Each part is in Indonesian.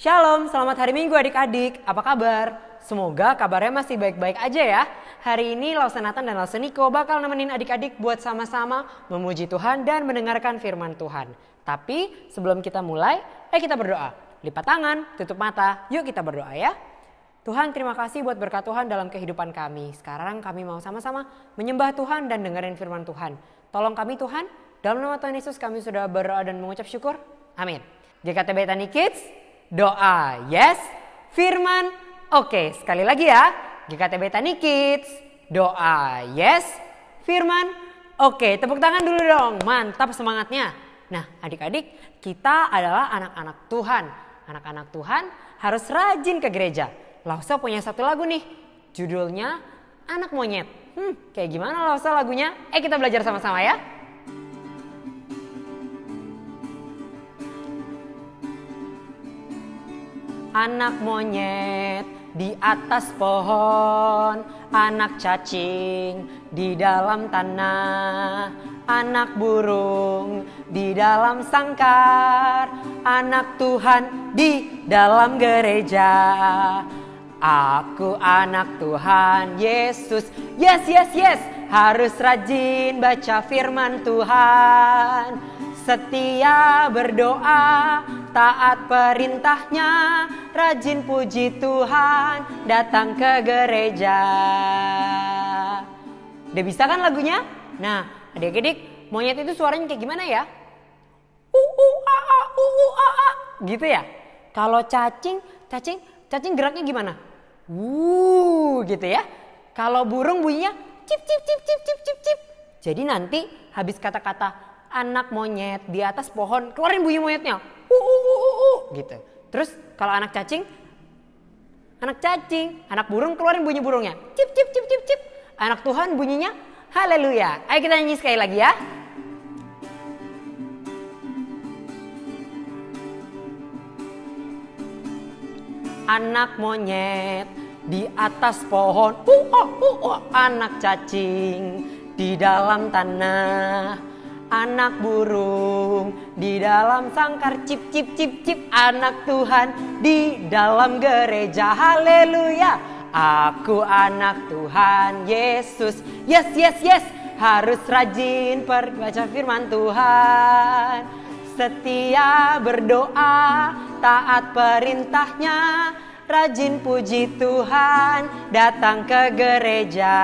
Shalom, selamat hari Minggu adik-adik. Apa kabar? Semoga kabarnya masih baik-baik aja ya. Hari ini Lausen Nathan dan Lausen Niko bakal nemenin adik-adik buat sama-sama memuji Tuhan dan mendengarkan firman Tuhan. Tapi sebelum kita mulai, kita berdoa. Lipat tangan, tutup mata, yuk kita berdoa ya. Tuhan, terima kasih buat berkat Tuhan dalam kehidupan kami. Sekarang kami mau sama-sama menyembah Tuhan dan dengerin firman Tuhan. Tolong kami Tuhan, dalam nama Tuhan Yesus kami sudah berdoa dan mengucap syukur. Amin. GKTB Tani Kids, doa yes, firman oke. Sekali lagi ya, GKTB Tani Kids, doa yes, firman oke. Tepuk tangan dulu dong, mantap semangatnya. Nah adik-adik, kita adalah anak-anak Tuhan. Anak-anak Tuhan harus rajin ke gereja. Lausa punya satu lagu nih, judulnya Anak Monyet. Kayak gimana Lausa lagunya? Kita belajar sama-sama ya. Anak monyet di atas pohon, anak cacing di dalam tanah, anak burung di dalam sangkar, anak Tuhan di dalam gereja. Aku anak Tuhan Yesus, yes yes yes, harus rajin baca firman Tuhan. Setia berdoa, taat perintahnya, rajin puji Tuhan, datang ke gereja. Udah bisa kan lagunya? Nah adik-adik, monyet itu suaranya kayak gimana ya? Gitu ya? Kalau cacing geraknya gimana? Gitu ya. Kalau burung bunyinya cip cip cip cip cip cip cip. Jadi nanti habis kata-kata anak monyet di atas pohon, keluarin bunyi monyetnya. Gitu. Terus kalau anak cacing, anak burung keluarin bunyi burungnya. Cip cip cip cip cip. Anak Tuhan bunyinya haleluya. Ayo kita nyanyi sekali lagi ya. Anak monyet di atas pohon, anak cacing di dalam tanah, anak burung di dalam sangkar, cip cip cip cip, anak Tuhan di dalam gereja, haleluya. Aku anak Tuhan Yesus, yes yes yes, harus rajin baca firman Tuhan. Setia berdoa, taat perintahnya, rajin puji Tuhan, datang ke gereja.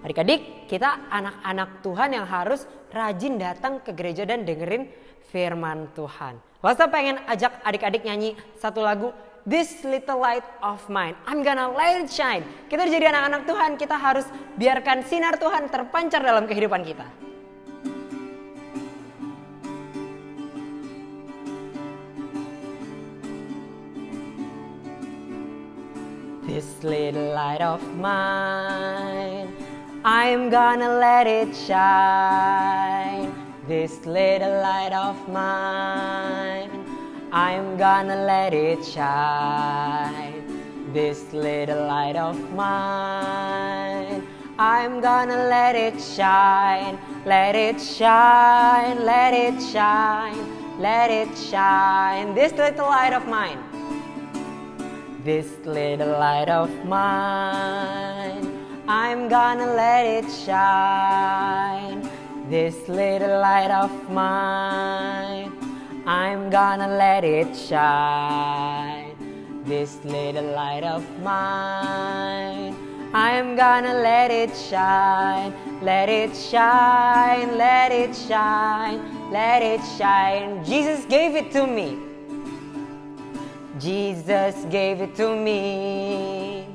Adik-adik, kita anak-anak Tuhan yang harus rajin datang ke gereja dan dengerin firman Tuhan. Lausa pengen ajak adik-adik nyanyi satu lagu, This Little Light of Mine, I'm gonna let it shine. Kita jadi anak-anak Tuhan, kita harus biarkan sinar Tuhan terpancar dalam kehidupan kita. This little light of mine, I'm gonna let it shine. This little light of mine, I'm gonna let it shine. This little light of mine, I'm gonna let it shine. Let it shine, let it shine, let it shine. This little light of mine. This little light of mine, I'm gonna let it shine. This little light of mine, I'm gonna let it shine. This little light of mine, I'm gonna let it shine. Let it shine, let it shine, let it shine. Jesus gave it to me. Jesus gave it to me.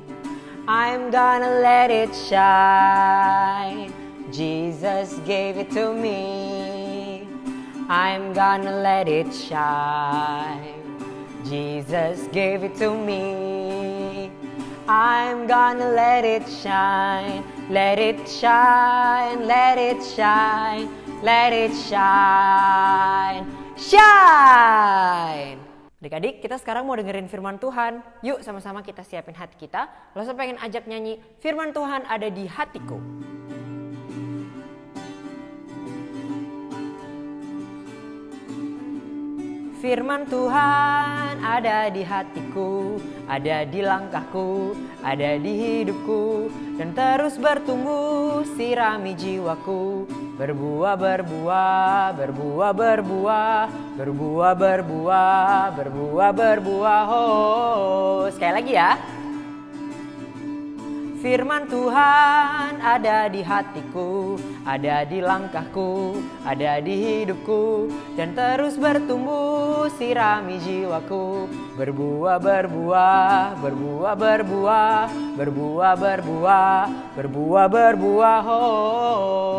I'm gonna let it shine. Jesus gave it to me. I'm gonna let it shine. Jesus gave it to me. I'm gonna let it shine. Let it shine, let it shine, let it shine. Shine! Adik-adik, kita sekarang mau dengerin firman Tuhan. Yuk sama-sama kita siapin hati kita. Lalu saya pengen ajak nyanyi Firman Tuhan Ada di Hatiku. Firman Tuhan ada di hatiku, ada di langkahku, ada di hidupku, dan terus bertumbuh sirami jiwaku. Berbuah, berbuah, berbuah, berbuah, berbuah, berbuah, berbuah, berbuah. Oh, sekali lagi ya. Firman Tuhan ada di hatiku, ada di langkahku, ada di hidupku, dan terus bertumbuh sirami jiwaku. Berbuah, berbuah, berbuah, berbuah, berbuah, berbuah, berbuah, berbuah. Oh.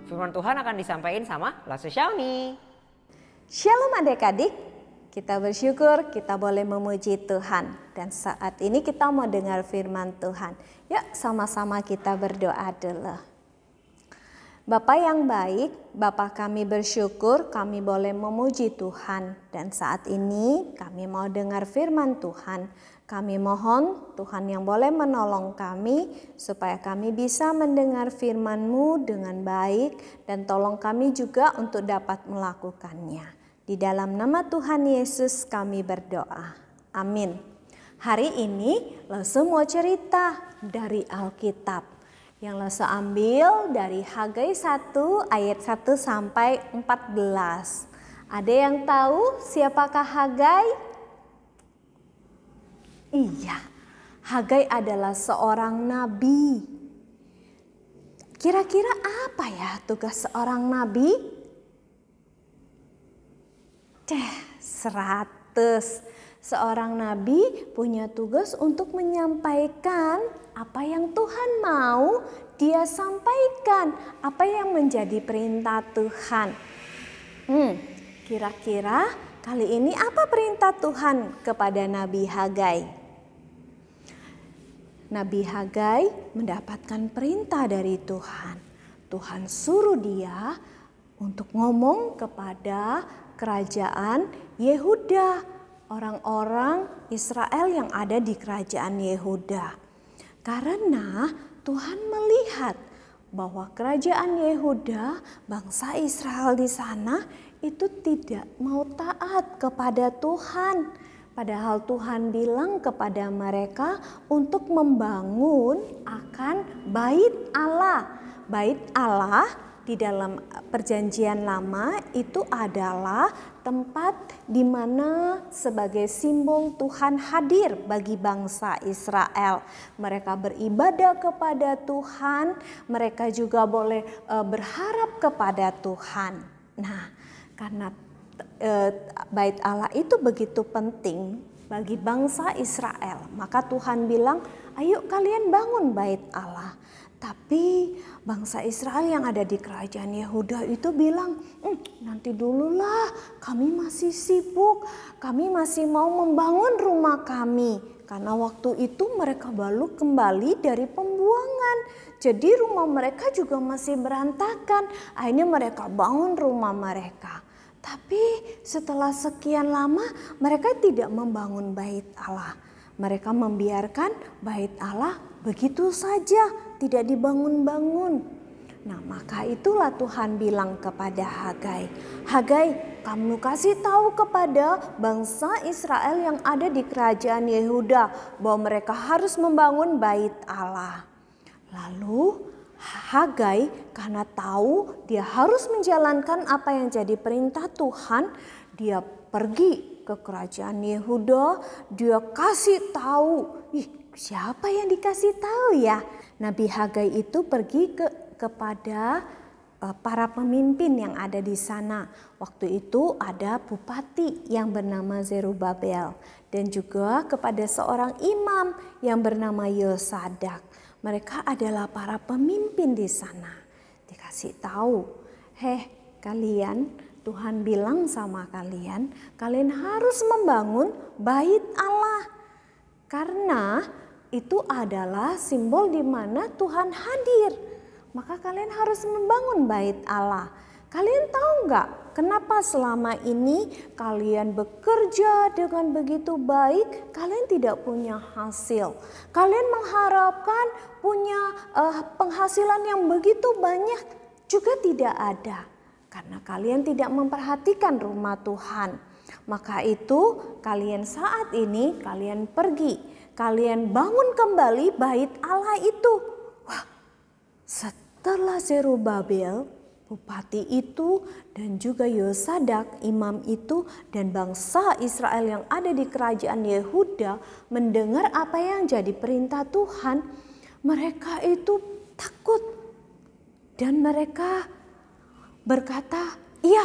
Firman Tuhan akan disampaikan sama Lasse Shauni. Shalom adik-adik. Kita bersyukur kita boleh memuji Tuhan. Dan saat ini kita mau dengar firman Tuhan. Yuk sama-sama kita berdoa dulu. Bapa yang baik, Bapa kami bersyukur kami boleh memuji Tuhan. Dan saat ini kami mau dengar firman Tuhan. Kami mohon Tuhan yang boleh menolong kami supaya kami bisa mendengar firman-Mu dengan baik. Dan tolong kami juga untuk dapat melakukannya. Di dalam nama Tuhan Yesus kami berdoa. Amin. Hari ini Lasse mau cerita dari Alkitab. Yang Lasse ambil dari Hagai 1 ayat 1 sampai 14. Ada yang tahu siapakah Hagai? Iya, Hagai adalah seorang nabi. Kira-kira apa ya tugas seorang nabi? 100. Seorang nabi punya tugas untuk menyampaikan apa yang Tuhan mau dia sampaikan, apa yang menjadi perintah Tuhan. Kira-kira kali ini apa perintah Tuhan kepada Nabi Hagai? Nabi Hagai mendapatkan perintah dari Tuhan. Tuhan suruh dia untuk ngomong kepada kerajaan Yehuda, orang-orang Israel yang ada di kerajaan Yehuda. Karena Tuhan melihat bahwa kerajaan Yehuda, bangsa Israel di sana itu tidak mau taat kepada Tuhan. Padahal Tuhan bilang kepada mereka untuk membangun akan bait Allah. Bait Allah di dalam perjanjian lama itu adalah tempat di mana sebagai simbol Tuhan hadir bagi bangsa Israel. Mereka beribadah kepada Tuhan, mereka juga boleh berharap kepada Tuhan. Nah, karena bait Allah itu begitu penting bagi bangsa Israel, maka Tuhan bilang, ayo kalian bangun bait Allah. Tapi bangsa Israel yang ada di kerajaan Yehuda itu bilang, nanti dululah, kami masih sibuk, kami masih mau membangun rumah kami. Karena waktu itu mereka baru kembali dari pembuangan. Jadi rumah mereka juga masih berantakan. Akhirnya mereka bangun rumah mereka. Tapi setelah sekian lama mereka tidak membangun bait Allah. Mereka membiarkan bait Allah begitu saja, tidak dibangun-bangun. Nah, maka itulah Tuhan bilang kepada Hagai, Hagai, kamu kasih tahu kepada bangsa Israel yang ada di kerajaan Yehuda bahwa mereka harus membangun bait Allah. Lalu Hagai karena tahu dia harus menjalankan apa yang jadi perintah Tuhan, dia pergi ke kerajaan Yehuda, dia kasih tahu. Siapa yang dikasih tahu ya? Nabi Hagai itu pergi kepada para pemimpin yang ada di sana. Waktu itu ada bupati yang bernama Zerubabel dan juga kepada seorang imam yang bernama Yosadak. Mereka adalah para pemimpin di sana. Dikasih tahu, kalian, Tuhan bilang sama kalian, kalian harus membangun bait Allah. Karena itu adalah simbol di mana Tuhan hadir. Maka kalian harus membangun bait Allah. Kalian tahu nggak kenapa selama ini kalian bekerja dengan begitu baik, kalian tidak punya hasil. Kalian mengharapkan punya penghasilan yang begitu banyak, juga tidak ada. karena kalian tidak memperhatikan rumah Tuhan. Maka itu kalian saat ini kalian pergi, kalian bangun kembali bait Allah itu. Wah, setelah Zerubabel, bupati itu dan juga Yosadak, imam itu dan bangsa Israel yang ada di kerajaan Yehuda mendengar apa yang jadi perintah Tuhan, mereka itu takut dan mereka berkata, "Iya,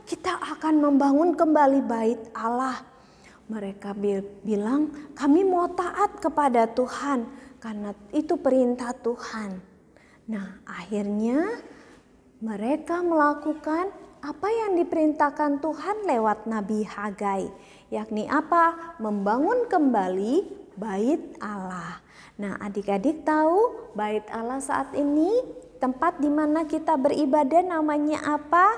kita akan membangun kembali bait Allah." Mereka bilang, "Kami mau taat kepada Tuhan karena itu perintah Tuhan." Nah, akhirnya mereka melakukan apa yang diperintahkan Tuhan lewat Nabi Hagai, yakni apa? Membangun kembali bait Allah. Nah, adik-adik tahu bait Allah saat ini tempat di mana kita beribadah namanya apa?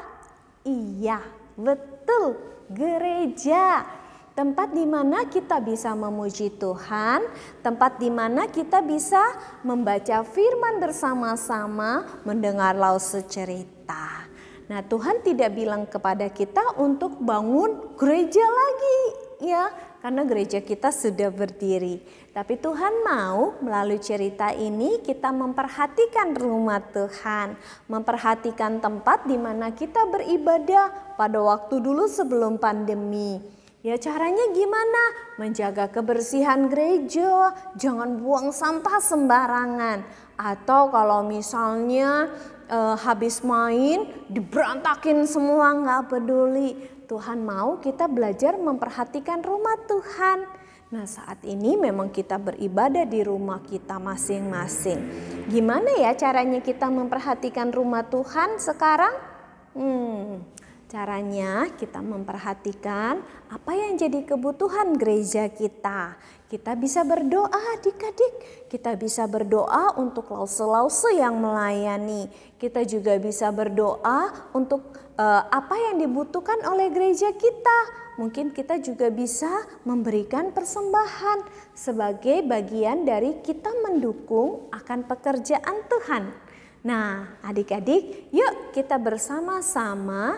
Iya, betul, gereja. Tempat di mana kita bisa memuji Tuhan, tempat di mana kita bisa membaca firman bersama-sama, mendengar lause cerita. Nah, Tuhan tidak bilang kepada kita untuk bangun gereja lagi, ya, karena gereja kita sudah berdiri. Tapi Tuhan mau melalui cerita ini kita memperhatikan rumah Tuhan, memperhatikan tempat di mana kita beribadah pada waktu dulu sebelum pandemi. Ya, caranya gimana? Menjaga kebersihan gereja, jangan buang sampah sembarangan. Atau kalau misalnya habis main diberantakin semua, nggak peduli. Tuhan mau kita belajar memperhatikan rumah Tuhan. Nah, saat ini memang kita beribadah di rumah kita masing-masing. Gimana ya caranya kita memperhatikan rumah Tuhan sekarang? Caranya kita memperhatikan apa yang jadi kebutuhan gereja kita. Kita bisa berdoa adik-adik. Kita bisa berdoa untuk lause-lause yang melayani. Kita juga bisa berdoa untuk apa yang dibutuhkan oleh gereja kita. Mungkin kita juga bisa memberikan persembahan sebagai bagian dari kita mendukung akan pekerjaan Tuhan. Nah, adik-adik, yuk kita bersama-sama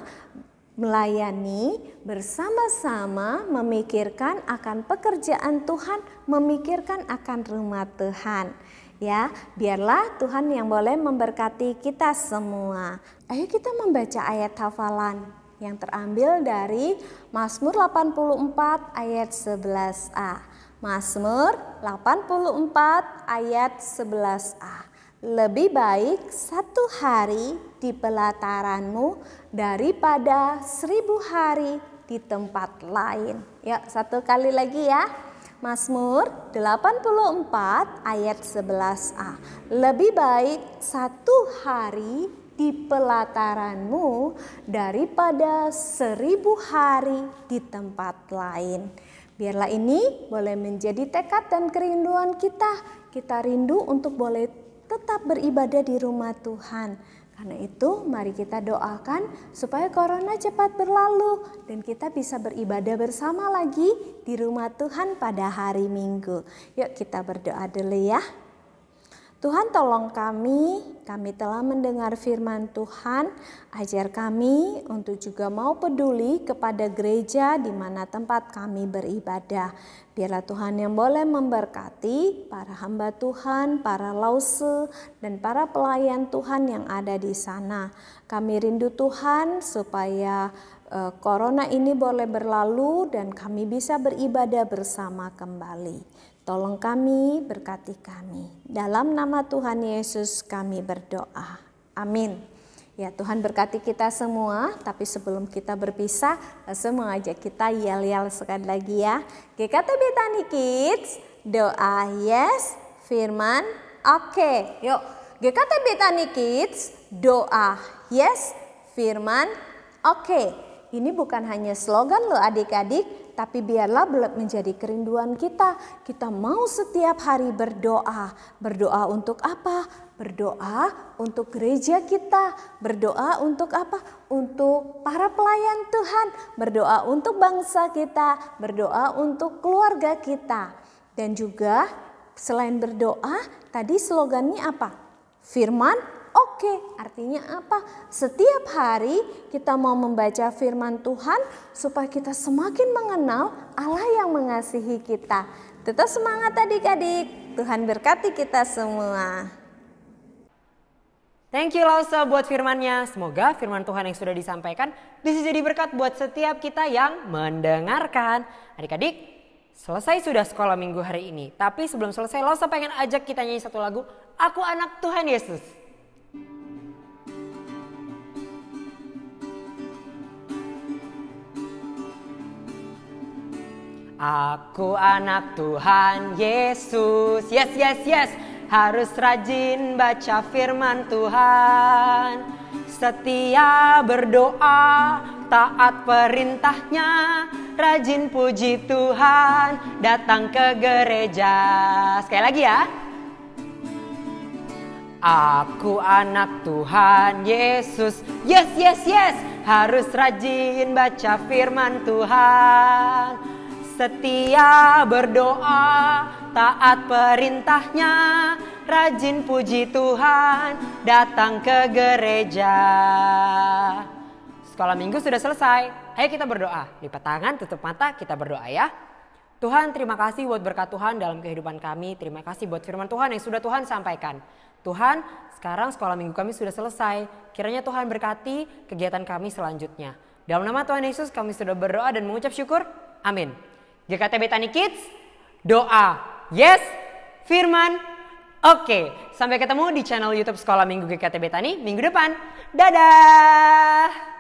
melayani, bersama-sama memikirkan akan pekerjaan Tuhan, memikirkan akan rumah Tuhan. Ya, biarlah Tuhan yang boleh memberkati kita semua. Ayo kita membaca ayat hafalan yang terambil dari Mazmur 84 ayat 11a. Mazmur 84 ayat 11a. Lebih baik 1 hari di pelataranmu daripada 1000 hari di tempat lain. Ya, satu kali lagi ya. Mazmur 84 ayat 11a. Lebih baik 1 hari di pelataranmu daripada 1000 hari di tempat lain. Biarlah ini boleh menjadi tekad dan kerinduan kita. Kita rindu untuk boleh tetap beribadah di rumah Tuhan. Karena itu mari kita doakan supaya corona cepat berlalu dan kita bisa beribadah bersama lagi di rumah Tuhan pada hari Minggu. Yuk kita berdoa dulu ya. Tuhan tolong kami telah mendengar firman Tuhan, ajar kami untuk juga mau peduli kepada gereja di mana tempat kami beribadah. Biarlah Tuhan yang boleh memberkati para hamba Tuhan, para lause, dan para pelayan Tuhan yang ada di sana. Kami rindu Tuhan supaya corona ini boleh berlalu dan kami bisa beribadah bersama kembali. Tolong kami, berkati kami. Dalam nama Tuhan Yesus kami berdoa. Amin. Ya, Tuhan berkati kita semua, tapi sebelum kita berpisah, langsung mengajak kita yel-yel sekali lagi ya. GKTB Tani Kids, doa yes, firman oke. Yuk, GKTB Tani Kids, doa yes, firman oke. Ini bukan hanya slogan loh adik-adik, tapi biarlah menjadi kerinduan kita. Kita mau setiap hari berdoa. Berdoa untuk apa? Berdoa untuk gereja kita. Berdoa untuk apa? Untuk para pelayan Tuhan. Berdoa untuk bangsa kita. Berdoa untuk keluarga kita. Dan juga selain berdoa, tadi slogannya apa? Firman Oke, artinya apa? Setiap hari kita mau membaca firman Tuhan supaya kita semakin mengenal Allah yang mengasihi kita. Tetap semangat adik-adik. Tuhan berkati kita semua. Thank you Lausa buat firmannya. Semoga firman Tuhan yang sudah disampaikan bisa jadi berkat buat setiap kita yang mendengarkan. Adik-adik, selesai sudah sekolah minggu hari ini. Tapi sebelum selesai, Lausa pengen ajak kita nyanyi satu lagu, Aku Anak Tuhan Yesus. Aku anak Tuhan Yesus, yes, yes, yes. Harus rajin baca firman Tuhan. Setia berdoa, taat perintahnya. Rajin puji Tuhan, datang ke gereja. Sekali lagi ya. Aku anak Tuhan Yesus, yes, yes, yes. Harus rajin baca firman Tuhan. Setia berdoa, taat perintahnya, rajin puji Tuhan, datang ke gereja. Sekolah minggu sudah selesai, ayo kita berdoa. Lipat tangan, tutup mata, kita berdoa ya. Tuhan, terima kasih buat berkat Tuhan dalam kehidupan kami. Terima kasih buat firman Tuhan yang sudah Tuhan sampaikan. Tuhan, sekarang sekolah minggu kami sudah selesai. Kiranya Tuhan berkati kegiatan kami selanjutnya. Dalam nama Tuhan Yesus kami sudah berdoa dan mengucap syukur. Amin. GKT Betani Kids, doa, yes, firman, oke. Sampai ketemu di channel YouTube Sekolah Minggu GKT Betani minggu depan. Dadah!